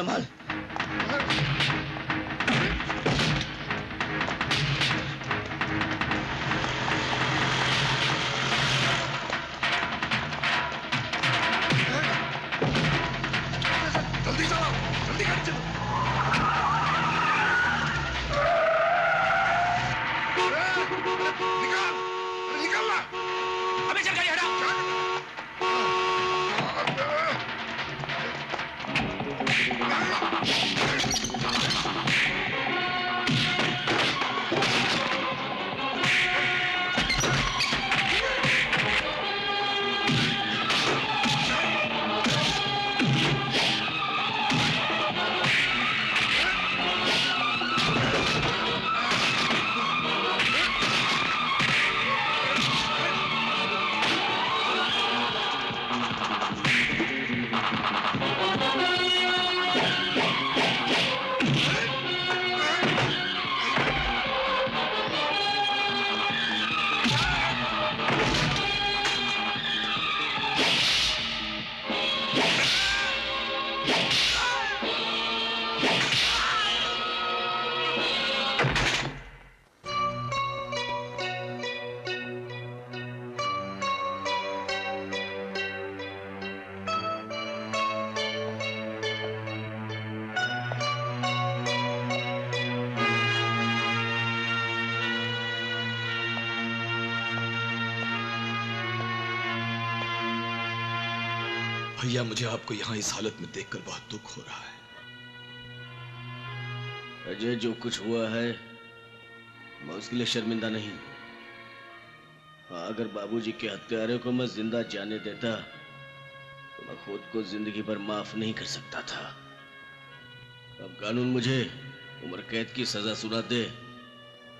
संभाल। जल्दी चलो, जल्दी गाड़ी चलो। निकाल, निकालना। अबे चल गाड़ी हटा। भैया, मुझे आपको यहां इस हालत में देखकर बहुत दुख हो रहा है। अजय, जो कुछ हुआ है मैं उसके लिए शर्मिंदा नहीं हूं। हाँ, अगर बाबूजी के हत्यारे को मैं जिंदा जाने देता तो मैं खुद को जिंदगी भर माफ नहीं कर सकता था। अब कानून मुझे उम्र कैद की सजा सुना दे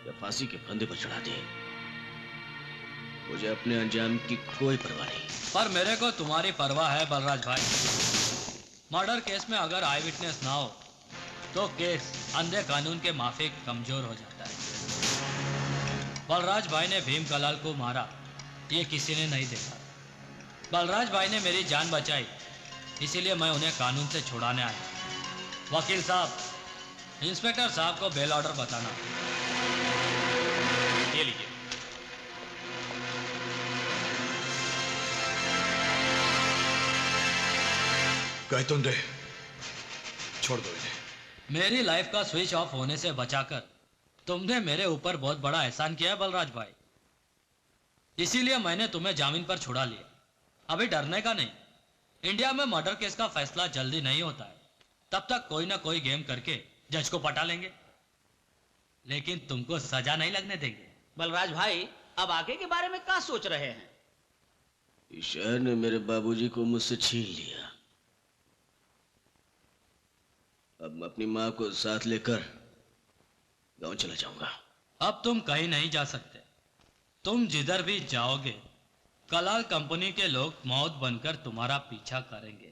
या फांसी के फंदे पर चढ़ा दे, मुझे अपने अंजाम की कोई परवाह नहीं। पर मेरे को तुम्हारी परवाह है बलराज भाई। मर्डर केस में अगर आई विटनेस ना हो तो केस अंधे कानून के माफिक कमजोर हो जाता है। बलराज भाई ने भीम कलाल को मारा ये किसी ने नहीं देखा। बलराज भाई ने मेरी जान बचाई, इसीलिए मैं उन्हें कानून से छुड़ाने आया। वकील साहब, इंस्पेक्टर साहब को बेल ऑर्डर बताना। ये लीजिए। गायतुंडे, छोड़ दो इन्हें। मेरी लाइफ का स्विच ऑफ होने से बचाकर तुमने मेरे ऊपर बहुत बड़ा एहसान किया है बलराज भाई, इसीलिए मैंने तुम्हें जामीन पर छुड़ा लिया। अभी डरने का नहीं। इंडिया में मर्डर केस का फैसला जल्दी नहीं होता है, तब तक कोई ना कोई गेम करके जज को पटा लेंगे, लेकिन तुमको सजा नहीं लगने देंगे। बलराज भाई, अब आगे के बारे में क्या सोच रहे हैं? ईश्वर ने मेरे बाबूजी को मुझसे छीन लिया। अब मैं अपनी माँ को साथ लेकर गांव चला जाऊंगा। अब तुम कहीं नहीं जा सकते। तुम जिधर भी जाओगे कलाल कंपनी के लोग मौत बनकर तुम्हारा पीछा करेंगे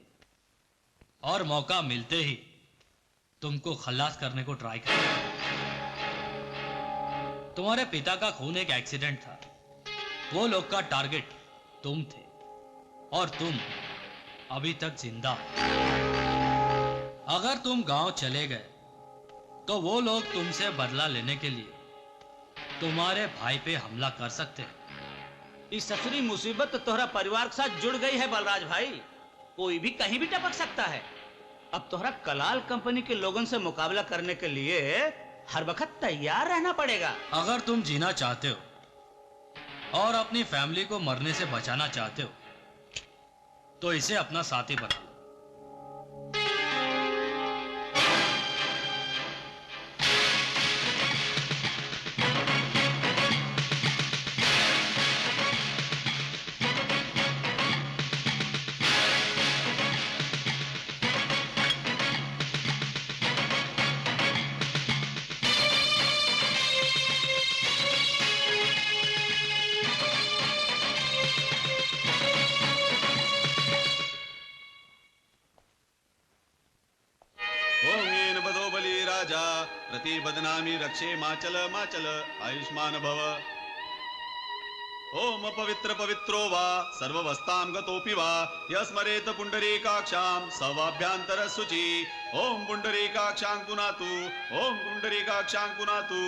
और मौका मिलते ही तुमको खलास करने को ट्राई करेंगे। तुम्हारे पिता का खून एक एक्सीडेंट था, वो लोग का टारगेट तुम थे और तुम अभी तक जिंदा हो। अगर तुम गांव चले गए तो वो लोग तुमसे बदला लेने के लिए तुम्हारे भाई पे हमला कर सकते हैं। इस ससुरी मुसीबत तो तोहरा परिवार के साथ जुड़ गई है बलराज भाई, कोई भी कहीं भी टपक सकता है। अब तोहरा कलाल कंपनी के लोगों से मुकाबला करने के लिए हर वक्त तैयार रहना पड़ेगा। अगर तुम जीना चाहते हो और अपनी फैमिली को मरने से बचाना चाहते हो तो इसे अपना साथी बना लो। प्रति बदनामी रक्षे माचल माचल आयुष्मान भव। ओम पवित्र पवित्रो वा सर्ववस्थां गतोऽपि वा यस्मरेत पुंडरीकाक्षां सवाभ्यंतर शुचि ओम पुंडरीकाक्षां पुनातु ओम पुंडरीकाक्षां पुनातु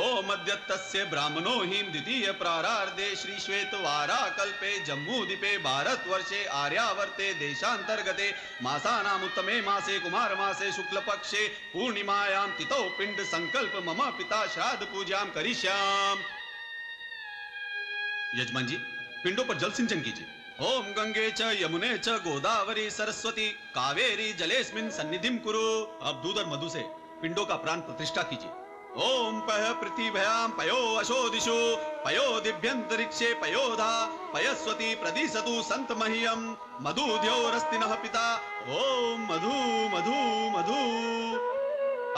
ओम अद्यतस्य ब्राह्मणो हिम द्वितीय प्रारार्धे श्री श्वेतवारा कल्पे जम्मूद्वीपे भारतवर्षे आर्यावर्ते देशांतर्गते मासानामुत्तमे मासे कुमार मासे शुक्ल पक्षे पूर्णिमायां तिथौ पिंड संकल्प मम पिता श्राद्ध पूजां करिष्याम। यजमान जी, पिंडों पर जल सिंचन कीजिए। ओम गंगे च यमुने च गोदावरी सरस्वती कावेरी जलेस्मिन् सन्निधिं कुरु। अब दूध और मधु से पिंडों का प्राण प्रतिष्ठा कीजिए। ओम पय पृथिव्यां पयो अशोदिषु पयो दिव्यंतरिक्षे पयोधा पयस्वती प्रदिशतु संत मह्यम मधुद्योरस्तिनः पिता। ओम मधु मधु मधु।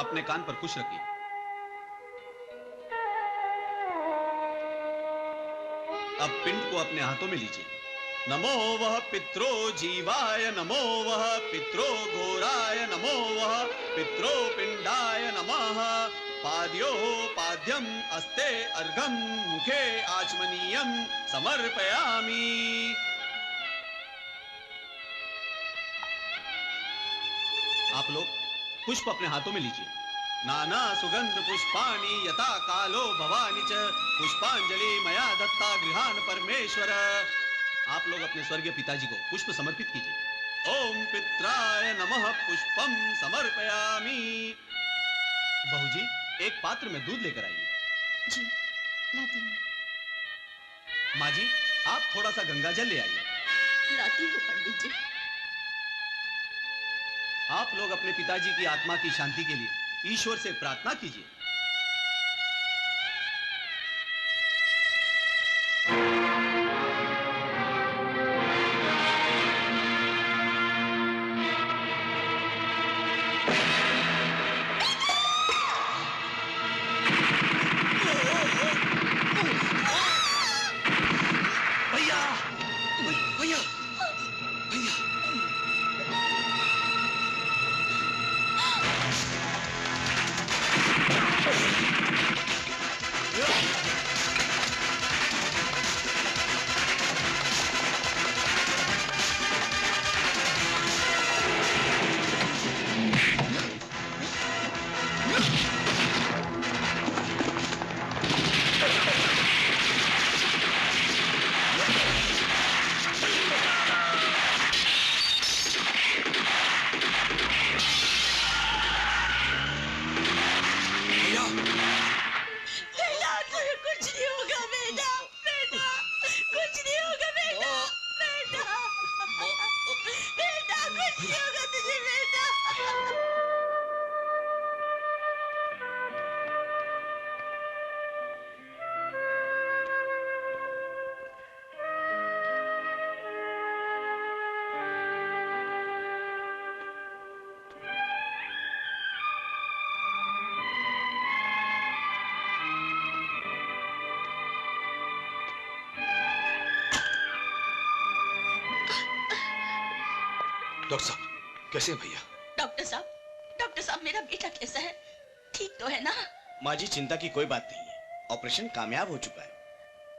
अपने कान पर कुश रखिए। अब पिंड को अपने हाथों में लीजिए। नमो वह पित्रो जीवाय नमो वह पित्रो घोराय नमो वह पित्रो पिंडाय नमः। पाद्यो पाद्यम अस्ते अर्घम मुखे आचमनीयम समर्पयामि। आप लोग पुष्प अपने हाथों में लीजिए। नाना सुगंध पुष्पाणि यथा कालो भवानि च पुष्पांजलि मया दत्ता गृहान परमेश्वर। आप लोग अपने स्वर्गीय पिताजी को पुष्प समर्पित कीजिए। ओम पित्राय नमः पुष्पम समर्पयामि। बहू जी, एक पात्र में दूध लेकर आइए। जी, लाती हूँ। माँ जी, आप थोड़ा सा गंगा जल ले आइए। लाती हूँ पंडित जी। आप लोग अपने पिताजी की आत्मा की शांति के लिए ईश्वर से प्रार्थना कीजिए। भैया भैया भैया बेटा, तुझे कुछ नहीं होगा बेटा। बेटा, कुछ नहीं होगा बेटा। बेटा, बेटा, कुछ नहीं होगा तुझे बेटा। डॉक्टर साहब, कैसे हैं भैया? डॉक्टर साहब, मेरा बेटा कैसा है? ठीक तो है ना? माँ जी, चिंता की कोई बात नहीं है। ऑपरेशन कामयाब हो चुका है।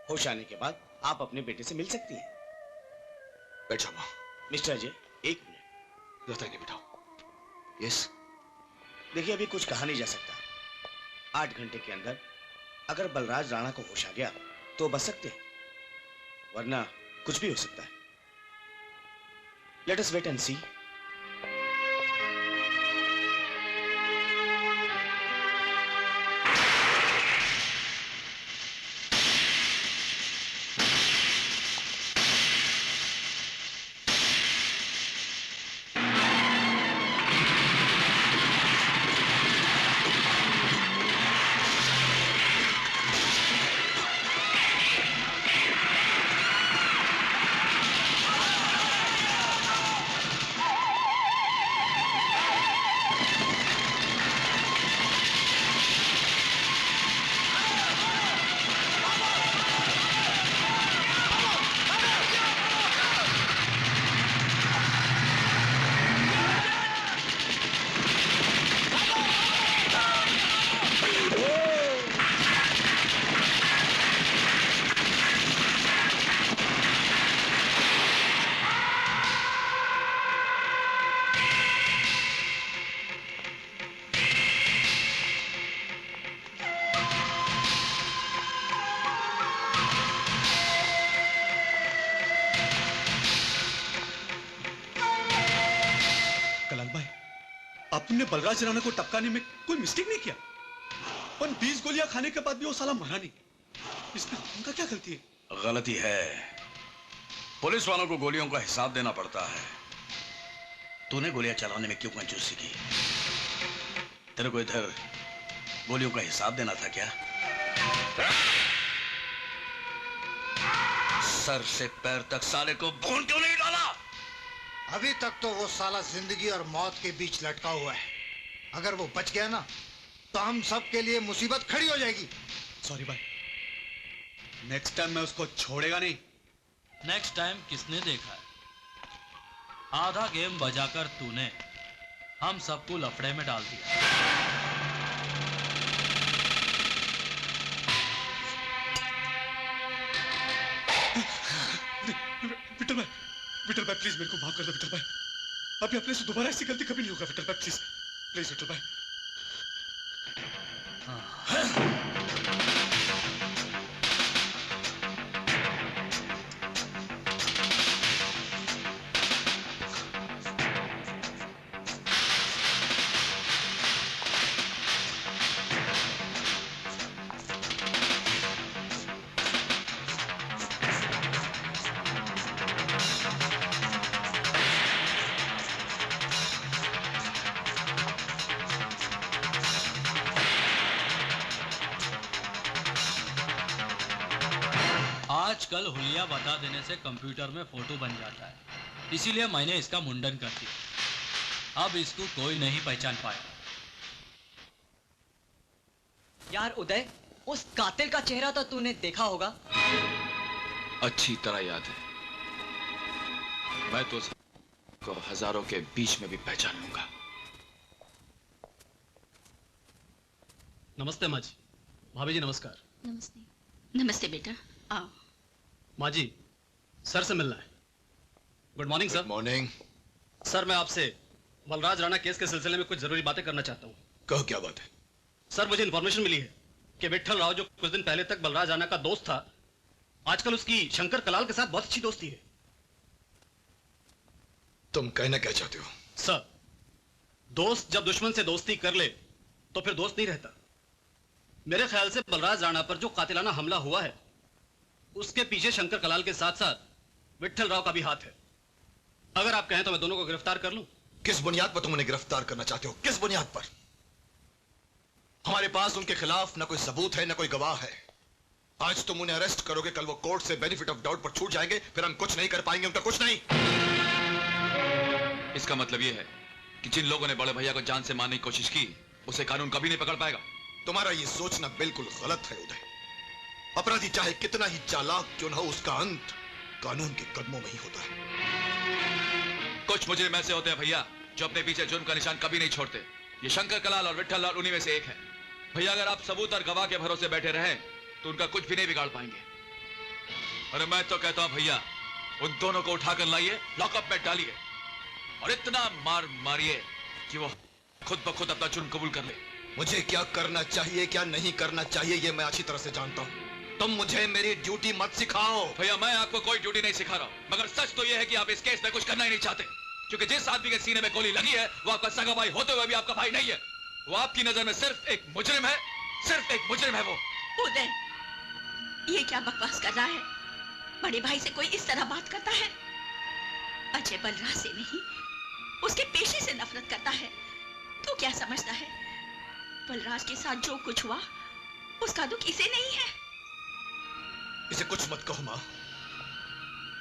होश आने के बाद आप अपने बेटे से मिल सकती हैं। बैठ जाओ माँ। मिस्टर अजय, एक मिनट। रहता नहीं बिठाओ। यस। देखिए, अभी कुछ कहा नहीं जा सकता। 8 घंटे के अंदर अगर बलराज राणा को होश आ गया तो बच सकते हैं, वरना कुछ भी हो सकता है। लेट अस वेट एंड सी। अपने बलराज राणा को टपकाने में कोई मिस्टेक नहीं किया, पर 20 गोलियां खाने के बाद भी वो साला मरा नहीं। इसमें उनका क्या गलती है? गलती है, पुलिस वालों को गोलियों का हिसाब देना पड़ता है। तूने गोलियां चलाने में क्यों कंजूसी की? तेरे को इधर गोलियों का हिसाब देना था क्या? सर से पैर तक साले को भून क्यों नहीं डाला? अभी तक तो वो साला जिंदगी और मौत के बीच लटका हुआ है। अगर वो बच गया ना तो हम सब के लिए मुसीबत खड़ी हो जाएगी। सॉरी भाई, नेक्स्ट टाइम मैं उसको छोड़ेगा नहीं। नेक्स्ट टाइम किसने देखा है? आधा गेम बजाकर तूने हम सबको लफड़े में डाल दिया। विठल भाई प्लीज मेरे को माफ कर दो विठल भाई। अभी अपने से दोबारा ऐसी गलती कभी नहीं होगा विठल भाई, प्लीज प्लीज विठल भाई। आजकल हुलिया बता देने से कंप्यूटर में फोटो बन जाता है, इसीलिए मैंने इसका मुंडन कर दिया। अब इसको कोई नहीं पहचान पाया। यार उदय, उस कातिल का चेहरा तो तूने देखा होगा। अच्छी तरह याद है। मैं तो को हजारों के बीच में भी पहचान लूंगा। नमस्ते माँ जी। भाभी जी नमस्कार। नमस्ते। नमस्ते बेटा, आओ। माँ जी, सर से मिलना है। Good morning sir. Morning. Sir मैं आपसे बलराज राणा केस के सिलसिले में कुछ जरूरी बातें करना चाहता हूँ। कहो क्या बात है? सर मुझे इन्फॉर्मेशन मिली है कि विठल राव जो कुछ दिन पहले तक बलराज राणा का दोस्त था, आजकल उसकी शंकर कलाल के साथ बहुत अच्छी दोस्ती है। तुम कहना क्या चाहते हो? सर, दोस्त जब दुश्मन से दोस्ती कर ले तो फिर दोस्त नहीं रहता। मेरे ख्याल से बलराज राणा पर जो कातिलाना हमला हुआ है उसके पीछे शंकर कलाल के साथ साथ विठल राव का भी हाथ है। अगर आप कहें तो मैं दोनों को गिरफ्तार कर लूं। किस बुनियाद पर तुम उन्हें गिरफ्तार करना चाहते हो? किस बुनियाद पर? हमारे पास उनके खिलाफ न कोई सबूत है न कोई गवाह है। आज तुम उन्हें अरेस्ट करोगे, कल वो कोर्ट से बेनिफिट ऑफ डाउट पर छूट जाएंगे, फिर हम कुछ नहीं कर पाएंगे, उनका कुछ नहीं। इसका मतलब यह है कि जिन लोगों ने बड़े भैया को जान से मारने की कोशिश की, उसे कानून कभी नहीं पकड़ पाएगा। तुम्हारा ये सोचना बिल्कुल गलत है उदय। अपराधी चाहे कितना ही चालाक क्यों न हो, उसका अंत कानून के कदमों में ही होता है। कुछ मुजरिम ऐसे होते हैं भैया जो अपने पीछे जुर्म का निशान कभी नहीं छोड़ते। ये शंकर कलाल और विठल लाल उन्हीं में से एक है। भैया अगर आप सबूत और गवाह के भरोसे बैठे रहें तो उनका कुछ भी नहीं बिगाड़ पाएंगे। अरे मैं तो कहता हूं भैया, उन दोनों को उठाकर लाइए, लॉकअप में डालिए और इतना मार मारिए कि वो खुद ब खुद अपना जुर्म कबूल कर ले। मुझे क्या करना चाहिए क्या नहीं करना चाहिए ये मैं अच्छी तरह से जानता हूं। तुम मुझे मेरी ड्यूटी मत सिखाओ। भैया मैं आपको कोई ड्यूटी नहीं सिखा रहा हूं, मगर सच तो यह है कि आप इस केस में कुछ करना ही नहीं चाहते, क्योंकि जिस आदमी के सीने में गोली लगी है वो आपका सगा भाई होते हुए भी आपका भाई नहीं है। वो आपकी नजर में सिर्फ एक मुजरिम है, सिर्फ एक मुजरिम है वो। उदय, ये क्या बकवास कर रहा है? बड़े भाई से कोई इस तरह बात करता है? अजय बलराज से नहीं, उसके पेशे से नफरत करता है। तू क्या समझता है? बलराज के साथ जो कुछ हुआ उसका दुख इसे नहीं है? इसे कुछ मत कहो मां।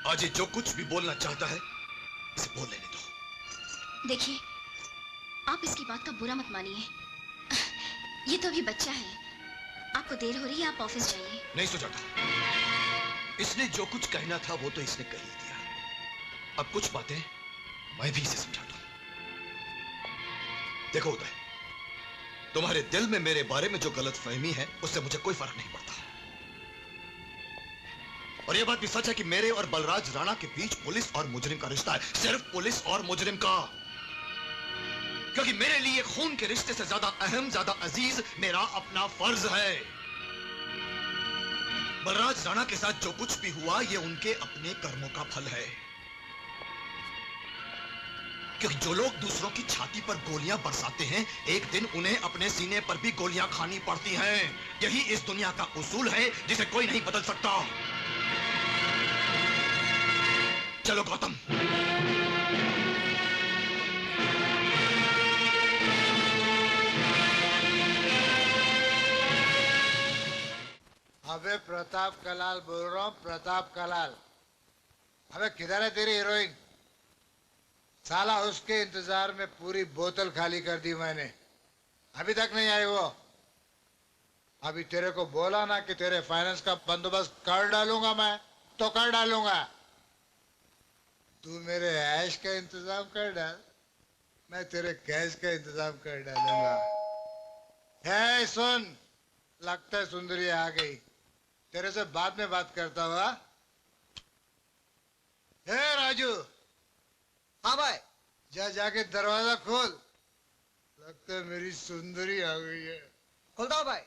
आज ये जो कुछ भी बोलना चाहता है इसे बोल लेने दो। देखिए, आप इसकी बात का बुरा मत मानिए। ये तो अभी बच्चा है। आपको देर हो रही है, आप ऑफिस जाइए। नहीं सुजाता, इसने जो कुछ कहना था वो तो इसने कह ही दिया। अब कुछ बातें मैं भी इसे समझाता हूं। देखो उदय, तुम्हारे दिल में मेरे बारे में जो गलतफहमी है उससे मुझे कोई फर्क नहीं पड़ता। और यह बात भी सच है कि मेरे और बलराज राणा के बीच पुलिस और मुजरिम का रिश्ता है, सिर्फ पुलिस और मुजरिम का। क्योंकि मेरे लिए खून के रिश्ते से ज्यादा अहम, ज्यादा अजीज मेरा अपना फर्ज है। बलराज राणा के साथ जो कुछ भी हुआ ये उनके अपने कर्मों का फल है। क्योंकि जो लोग दूसरों की छाती पर गोलियां बरसाते हैं, एक दिन उन्हें अपने सीने पर भी गोलियां खानी पड़ती हैं। यही इस दुनिया का उसूल है जिसे कोई नहीं बदल सकता। चलो गौतम। अबे प्रताप कलाल बोल रहा हूँ, प्रताप कलाल। अबे किधर है तेरी हीरोइन? साला उसके इंतजार में पूरी बोतल खाली कर दी मैंने, अभी तक नहीं आई वो। अभी तेरे को बोला ना कि तेरे फाइनेंस का बंदोबस्त कर डालूंगा मैं, तो कर डालूंगा। तू मेरे ऐश का इंतजाम कर डाल, मैं तेरे कैश का इंतजाम कर डालूंगा। है सुन, लगता है सुंदरी आ गई, तेरे से बाद में बात करता हुआ। हे राजू। हाँ भाई। जाके दरवाजा खोल, लगता है मेरी सुंदरी आ गई है। खोलता हूँ भाई।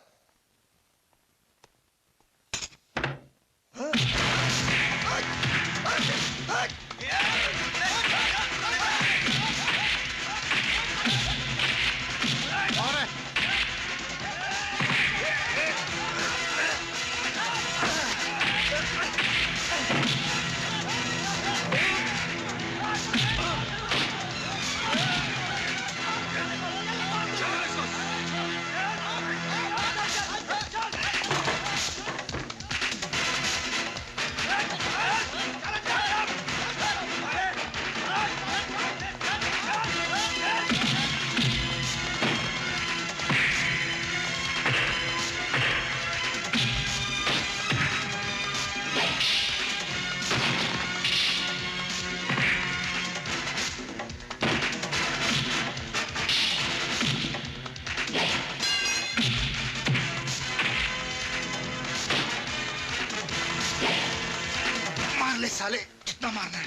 साले कितना मारना है?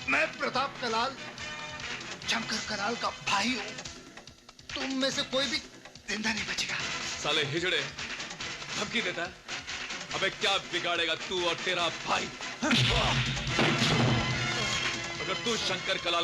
मैं प्रताप कलाल, शंकर कलाल का भाई हूं। तुम में से कोई भी जिंदा नहीं बचेगा। साले हिजड़े धमकी देता है? अबे क्या बिगाड़ेगा तू और तेरा भाई? अगर तू शंकर कलाल